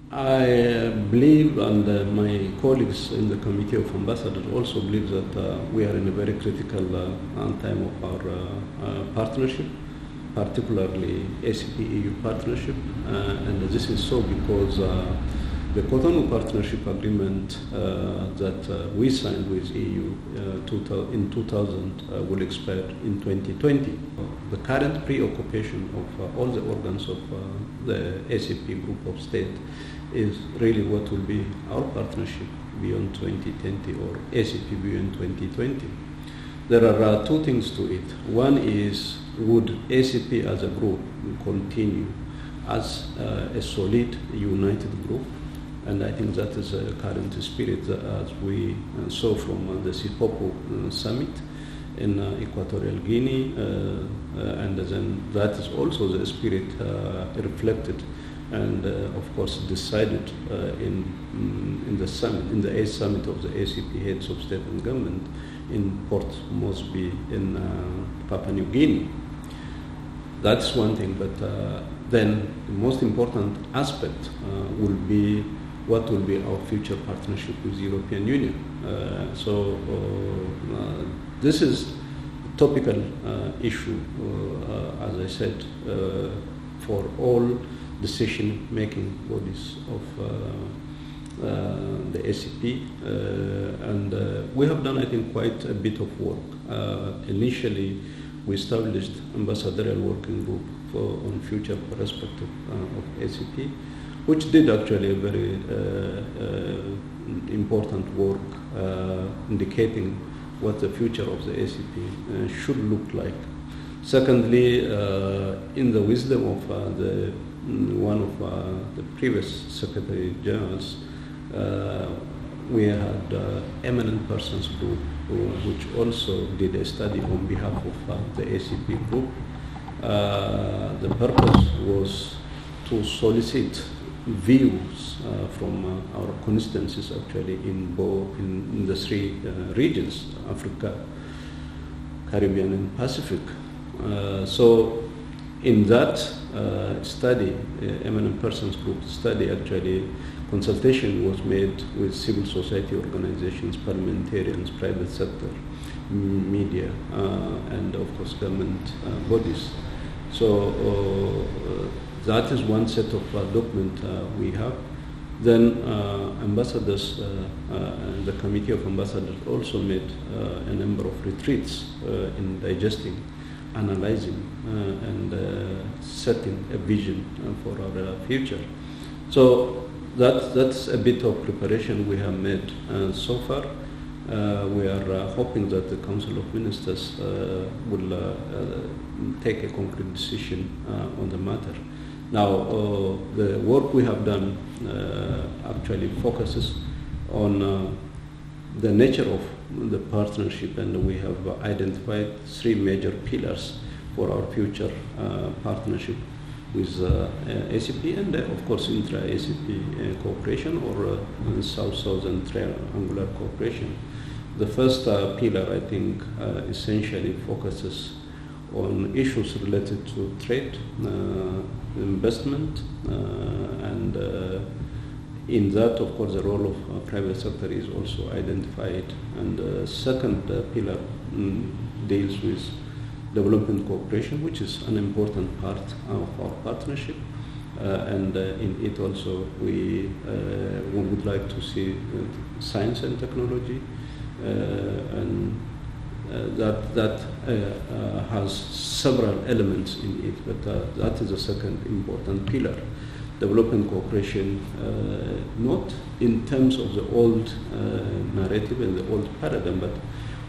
I believe, and my colleagues in the Committee of Ambassadors also believe that we are in a very critical time of our partnership, particularly ACP-EU partnership, and this is so because the Cotonou Partnership Agreement that we signed with EU in 2000 will expire in 2020. The current preoccupation of all the organs of the ACP Group of States is really what will be our partnership beyond 2020 or ACP beyond 2020. There are two things to it. One is, would ACP as a group continue as a solid, united group? And I think that is a current spirit as we saw from the Sipopo summit in Equatorial Guinea, and then that is also the spirit reflected and of course decided in the summit, in the 8th summit of the ACP heads of state and government in Port Moresby in Papua New Guinea. That's one thing, but then the most important aspect will be what will be our future partnership with the European Union. This is a topical issue, as I said, for all decision-making bodies of the ACP, and we have done, I think, quite a bit of work. Initially, we established ambassadorial working group on future perspective of ACP, which did actually a very important work indicating what the future of the ACP should look like. Secondly, in the wisdom of one of the previous Secretary Generals, we had eminent persons group which also did a study on behalf of the ACP group. The purpose was to solicit views from our constituencies actually in the three regions, Africa, Caribbean and Pacific. So in that study, eminent persons group study, actually consultation was made with civil society organizations, parliamentarians, private sector, media, and of course government bodies. So that is one set of document we have. Then ambassadors, the Committee of Ambassadors also made a number of retreats in digesting, analyzing, and setting a vision for our future. So that's a bit of preparation we have made so far. We are hoping that the Council of Ministers will take a concrete decision on the matter. Now, the work we have done actually focuses on the nature of the partnership, and we have identified three major pillars for our future partnership with ACP and of course intra-ACP cooperation or South-South and triangular cooperation. The first pillar, I think, essentially focuses on issues related to trade, investment, and in that, of course, the role of private sector is also identified. And the second pillar deals with development cooperation, which is an important part of our partnership. And in it also, we would like to see science and technology, and that has several elements in it, but that is the second important pillar. Development cooperation, not in terms of the old narrative and the old paradigm, but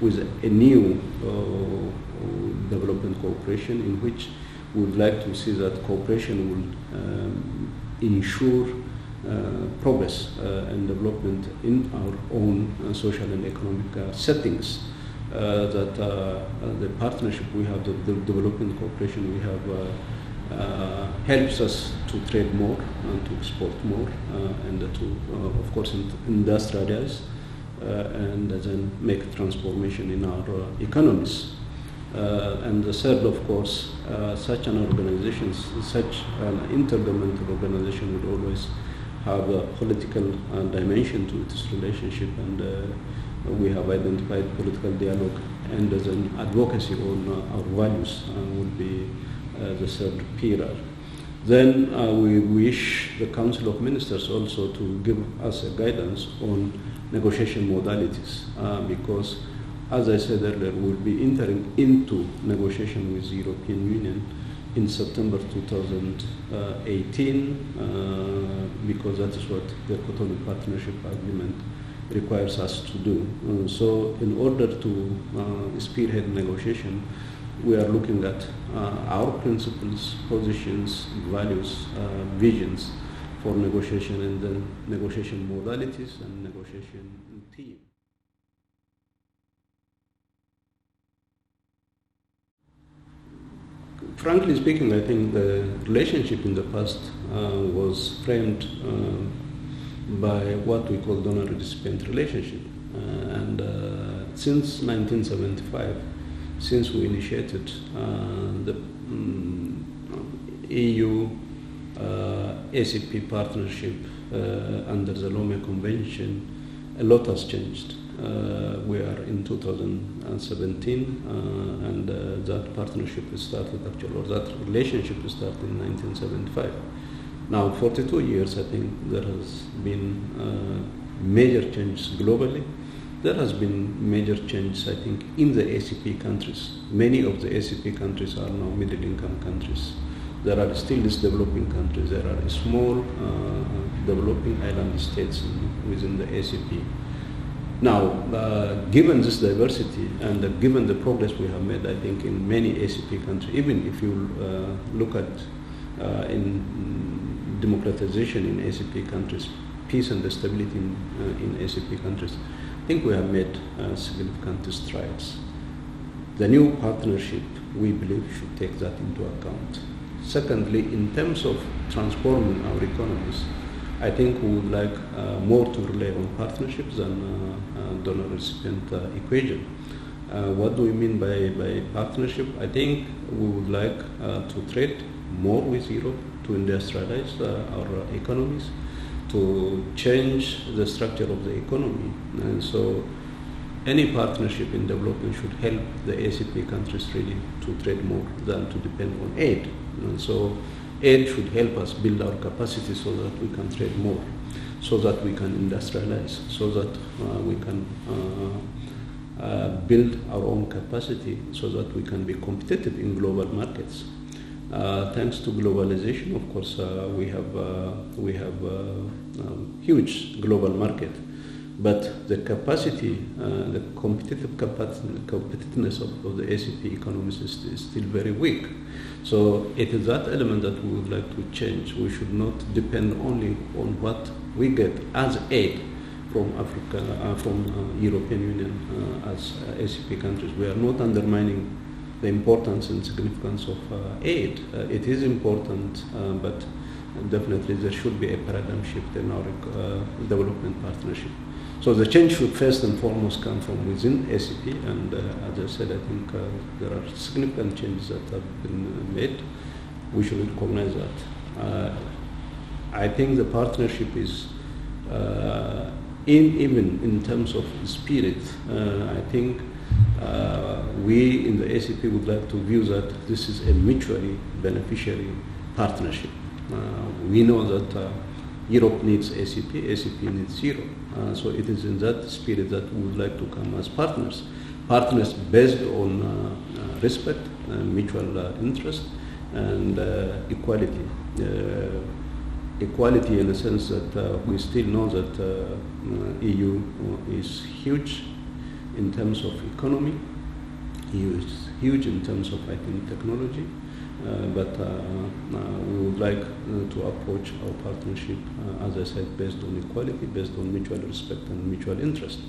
with a new development cooperation in which we would like to see that cooperation will ensure progress and development in our own social and economic settings. That the partnership we have, the development cooperation we have, helps us to trade more and to export more and to, of course, industrialize and then make transformation in our economies. And the third, of course, such an organization, such an intergovernmental organization would always have a political dimension to its relationship, and we have identified political dialogue and as an advocacy on our values would be the third pillar. Then we wish the Council of Ministers also to give us a guidance on negotiation modalities because, as I said earlier, we'll be entering into negotiation with the European Union in September 2018 because that is what the Cotonou Partnership Agreement requires us to do. So in order to spearhead negotiation, we are looking at our principles, positions, values, visions for negotiation, and then negotiation modalities and negotiation team. Frankly speaking, I think the relationship in the past was framed by what we call donor-recipient relationship. And since 1975, since we initiated the EU ACP partnership under the Lome Convention, a lot has changed. We are in 2017, and that partnership started actually, or that relationship started in 1975. Now, 42 years, I think there has been major changes globally. There has been major changes, I think, in the ACP countries. Many of the ACP countries are now middle-income countries. There are still these developing countries. There are small developing island states within the ACP. Now, given this diversity and given the progress we have made, I think, in many ACP countries, even if you look at in democratization in ACP countries, peace and stability in ACP countries, I think we have made significant strides. The new partnership, we believe, should take that into account. Secondly, in terms of transforming our economies, I think we would like more to rely on partnerships than donor-recipient equation. What do we mean by partnership? I think we would like to trade more with Europe, to industrialize our economies, to change the structure of the economy. And so any partnership in development should help the ACP countries really to trade more than to depend on aid. And so aid should help us build our capacity so that we can trade more, so that we can industrialize, so that we can build our own capacity so that we can be competitive in global markets. Thanks to globalization, of course, we have huge global market, but the capacity, the competitiveness of the ACP economies is still very weak. So it is that element that we would like to change. We should not depend only on what we get as aid from Africa, from European Union as ACP countries. We are not undermining the importance and significance of aid. It is important, but definitely there should be a paradigm shift in our development partnership. So the change should first and foremost come from within ACP, and as I said, I think there are significant changes that have been made. We should recognize that. I think the partnership is, even in terms of spirit, I think we in the ACP would like to view that this is a mutually beneficiary partnership. We know that Europe needs ACP, ACP needs Europe. So it is in that spirit that we would like to come as partners based on respect, mutual interest, and equality. Equality in the sense that we still know that EU is huge in terms of economy, EU is huge in terms of, I think, technology, but we would like to approach our partnership, as I said, based on equality, based on mutual respect and mutual interest.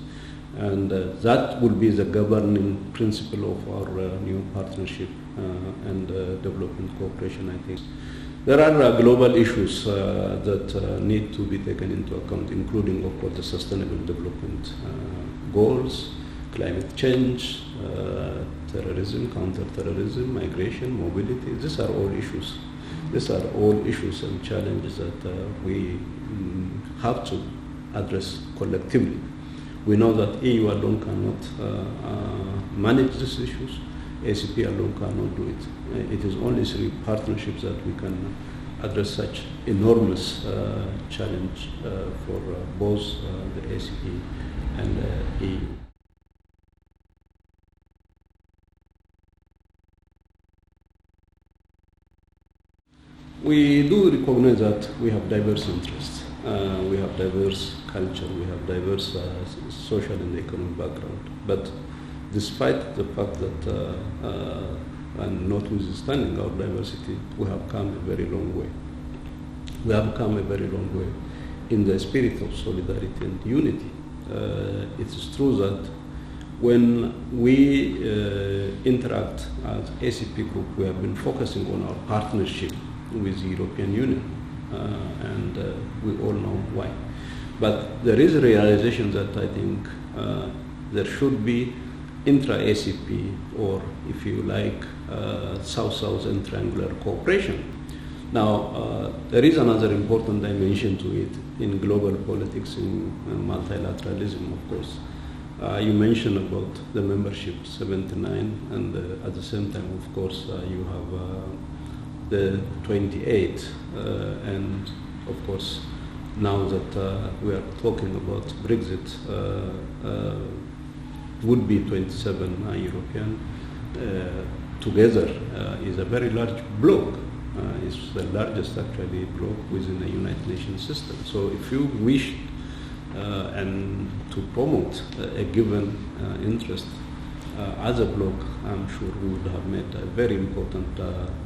And that will be the governing principle of our new partnership and development cooperation, I think. There are global issues that need to be taken into account, including, of course, the sustainable development goals, climate change, terrorism, counter-terrorism, migration, mobility. These are all issues These are all issues and challenges that we have to address collectively. We know that EU alone cannot manage these issues. ACP alone cannot do it. It is only through partnerships that we can address such enormous challenge for both the ACP and the EU. We do recognize that we have diverse interests. We have diverse culture, we have diverse social and economic background. But despite the fact that, and notwithstanding our diversity, we have come a very long way. We have come a very long way in the spirit of solidarity and unity. It is true that when we interact as ACP Group, we have been focusing on our partnership with the European Union, and we all know why. But there is a realization that I think there should be intra-ACP, or if you like, South-South and triangular cooperation. Now, there is another important dimension to it in global politics, in multilateralism, of course. You mentioned about the membership 79, and at the same time, of course, you have the 28, and of course, now that we are talking about Brexit, would be 27 European, together is a very large bloc. It's the largest actually bloc within the United Nations system. So if you wish and to promote a given interest as a bloc, I'm sure we would have made a very important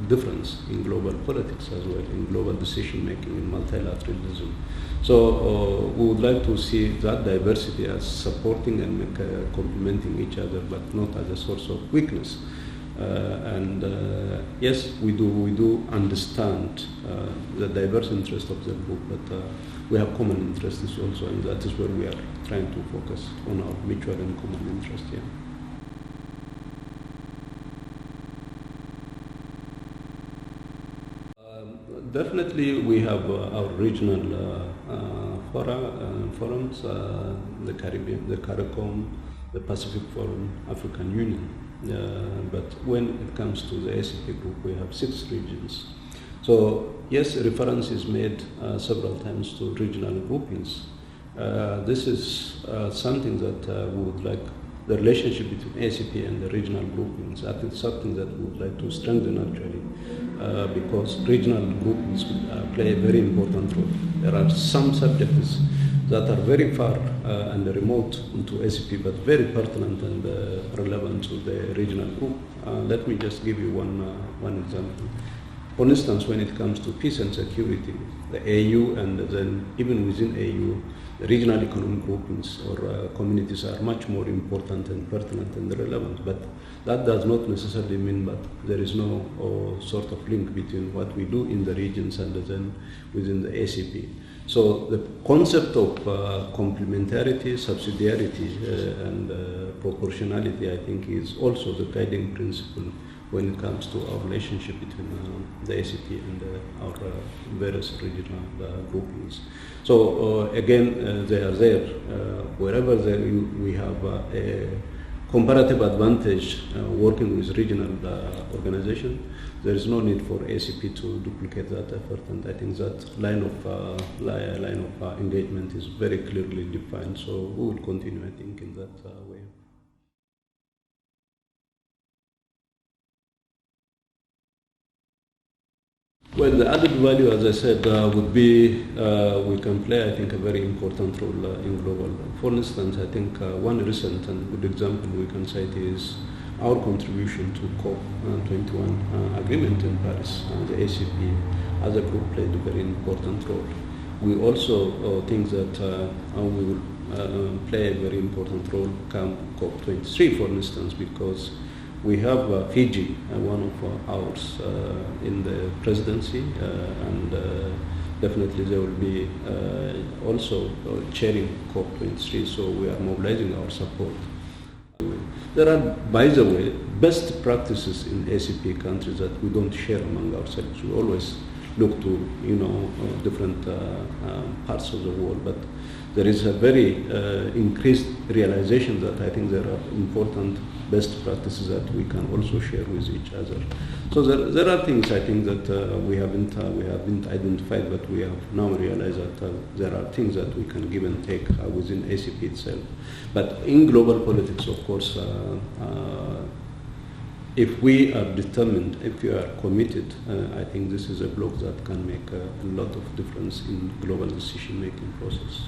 difference in global politics as well, in global decision making, in multilateralism. So we would like to see that diversity as supporting and complementing each other, but not as a source of weakness. Yes, we do understand the diverse interest of the group, but we have common interests also, and that is where we are trying to focus on our mutual and common interest here. Definitely, we have our regional forums, the Caribbean, the CARICOM, the Pacific Forum, African Union. But when it comes to the ACP Group, we have 6 regions. So yes, reference is made several times to regional groupings. This is something that we would like, the relationship between ACP and the regional groupings. That is something that we would like to strengthen actually, because regional groupings play a very important role. There are some subjects that are very far and remote to ACP, but very pertinent and relevant to the regional group. Let me just give you one example. For instance, when it comes to peace and security, the AU and then even within AU, the regional economic groupings or communities are much more important and pertinent and relevant. But that does not necessarily mean that there is no sort of link between what we do in the regions and then within the ACP. So the concept of complementarity, subsidiarity, and proportionality, I think, is also the guiding principle when it comes to our relationship between the ACP and our various regional groupings. So again, they are there. Wherever we have a comparative advantage working with regional organizations, there is no need for ACP to duplicate that effort, and I think that line of engagement is very clearly defined. So we will continue, I think, in that way. Well, the added value, as I said, would be we can play, I think, a very important role in global. For instance, I think one recent and good example we can cite is our contribution to COP21 agreement in Paris. The ACP as a group played a very important role. We also think that we will play a very important role come COP23, for instance, because we have Fiji, one of ours, in the presidency, and definitely they will be also chairing COP23, so we are mobilizing our support. There are, by the way, best practices in ACP countries that we don't share among ourselves. We always look to, different parts of the world. But there is a very increased realization that I think there are important best practices that we can also share with each other. So there are things I think that we haven't identified, but we have now realized that there are things that we can give and take within ACP itself. But in global politics, of course, if we are determined, if we are committed, I think this is a bloc that can make a lot of difference in global decision-making process.